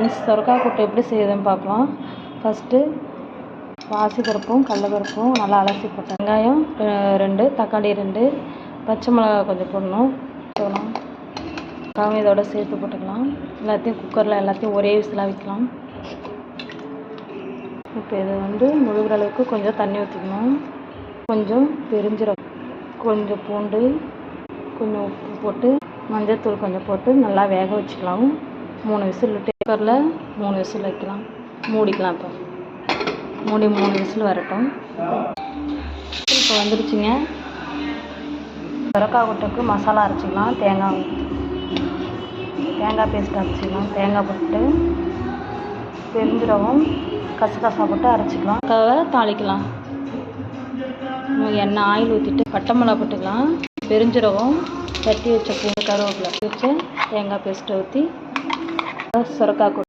Friends, சுரக்காய் கூட்டு எப்படி செய்யுதுன்னு பார்க்கலாம். ஃபஸ்ட்டு பாசிப்பருப்பும் கடலப்பருப்பும் நல்லா அலசி போட்டேன். வெங்காயம் 2, தக்காளி 2, பச்சை மிளகா கொஞ்சம் போடணும். இதோட சேர்த்து போட்டுக்கலாம். எல்லாத்தையும் குக்கரில் எல்லாத்தையும் ஒரே விசிலாக வைக்கலாம். இப்போ இது முழுகிற அளவுக்கு கொஞ்சம் தண்ணி ஊற்றிக்கணும். கொஞ்சம் பெருஞ்சீரகம், கொஞ்சம் பூண்டு, கொஞ்சம் உப்பு போட்டு மஞ்சள்தூள் கொஞ்சம் போட்டு நல்லா வேக வச்சுக்கலாம். 3 விசில் விட்டு குக்கரில் 3 விசில் வைக்கலாம். மூடிக்கலாம். இப்போ மூடி 3 விசில் வரட்டும். இப்போ வந்துருச்சுங்க. சுரக்காய் கூட்டுக்கு மசாலா அரைச்சிக்கலாம். தேங்காய் பேஸ்ட் அரைச்சிக்கலாம். தேங்காய் போட்டு பெருஞ்சீரகம், கசகசா போட்டு அரைச்சிக்கலாம். தாளிக்கலாம். எண்ணெய் ஆயில் ஊற்றிட்டு பட்டை மிளகா போட்டுக்கலாம். பெருஞ்சீரகம், தட்டி வச்ச பூண்டு, கருவேப்பிலை வச்சு தேங்காய் பேஸ்ட்டை ஊற்றி சுரக்காய் கூட்டு